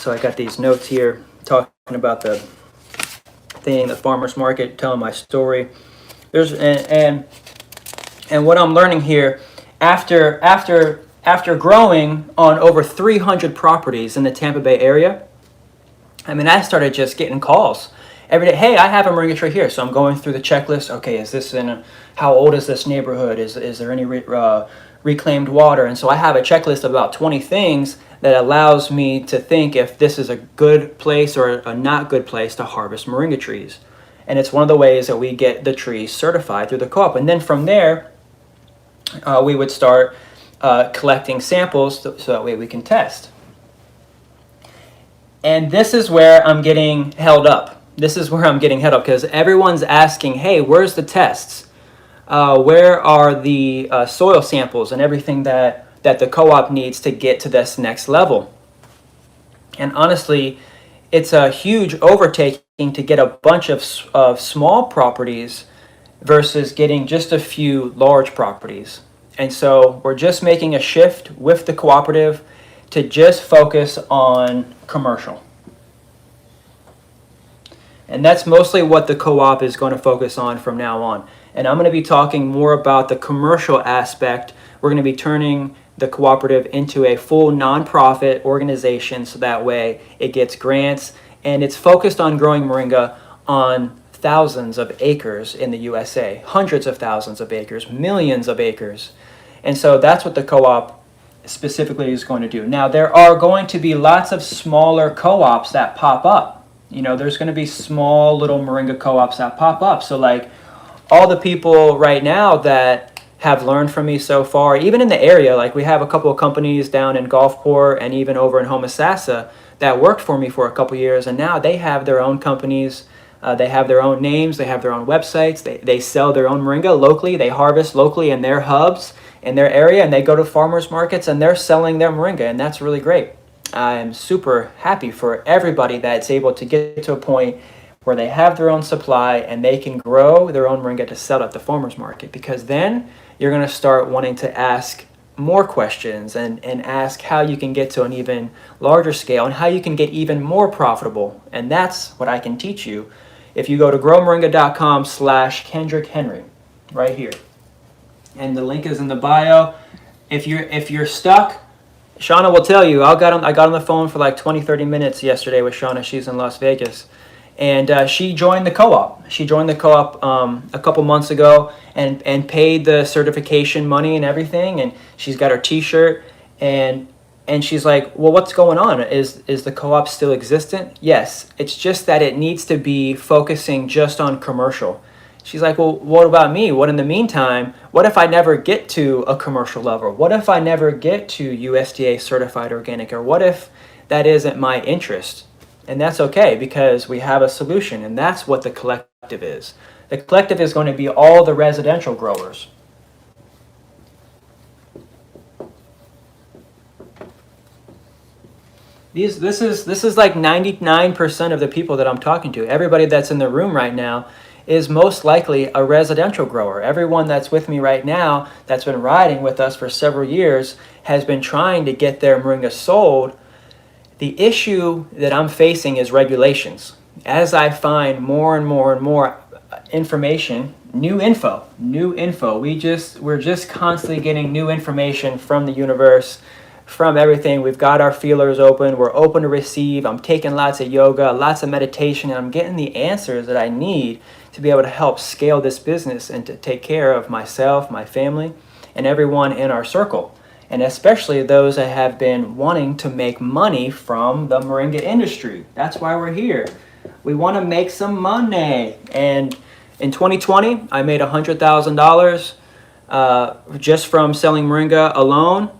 So I got these notes here talking about the thing, the farmer's market, telling my story. There's and what I'm learning here, after growing on over 300 properties in the Tampa Bay area, I mean, I started just getting calls every day. Hey, I have a moringa tree here, so I'm going through the checklist. Okay, is this how old is this neighborhood? Is there any reclaimed water? And so I have a checklist of about 20 things that allows me to think if this is a good place or a not good place to harvest moringa trees. And it's one of the ways that we get the trees certified through the co-op. And then from there, we would start collecting samples so that way we can test. And this is where I'm getting held up. This is where I'm getting held up because everyone's asking, hey, where's the tests? Where are the soil samples and everything that the co-op needs to get to this next level? And honestly, it's a huge overtaking to get a bunch of small properties versus getting just a few large properties. And so we're just making a shift with the cooperative to just focus on commercial. And that's mostly what the co-op is going to focus on from now on. And I'm going to be talking more about the commercial aspect. We're going to be turning the cooperative into a full nonprofit organization so that way it gets grants and it's focused on growing moringa on thousands of acres in the USA, hundreds of thousands of acres, millions of acres. And so that's what the co-op specifically is going to do. Now, there are going to be lots of smaller co-ops that pop up. You know, there's going to be small little moringa co-ops that pop up. So like all the people right now that have learned from me so far, even in the area, like we have a couple of companies down in Gulfport and even over in Homosassa that worked for me for a couple years, and now they have their own companies. They have their own names. They have their own websites. They sell their own moringa locally. They harvest locally in their hubs in their area, and they go to farmers markets and they're selling their moringa, and that's really great. I'm super happy for everybody that's able to get to a point where they have their own supply and they can grow their own moringa to sell at the farmers market, because then you're going to start wanting to ask more questions and ask how you can get to an even larger scale and how you can get even more profitable. And that's what I can teach you if you go to growmoringa.com/Kendrick Henry right here. And the link is in the bio. If you're stuck, Shauna will tell you. I got on the phone for like 20-30 minutes yesterday with Shauna. She's in Las Vegas, and she joined the co-op. She joined the co-op a couple months ago and paid the certification money and everything. And she's got her T-shirt, and she's like, well, what's going on? Is the co-op still existent? Yes. It's just that it needs to be focusing just on commercial. She's like, well, what about me? What in the meantime? What if I never get to a commercial level? What if I never get to USDA certified organic? Or what if that isn't my interest? And that's okay, because we have a solution, and that's what the collective is. The collective is going to be all the residential growers. This is like 99% of the people that I'm talking to. Everybody that's in the room right now is most likely a residential grower. Everyone that's with me right now that's been riding with us for several years has been trying to get their moringa sold. The issue that I'm facing is regulations. As I find more and more and more information, new info. We're just constantly getting new information from the universe, from everything. We've got our feelers open. We're open to receive. I'm taking lots of yoga, lots of meditation, and I'm getting the answers that I need to be able to help scale this business and to take care of myself, my family, and everyone in our circle. And especially those that have been wanting to make money from the moringa industry. That's why we're here. We want to make some money. And in 2020, I made $100,000 just from selling moringa alone.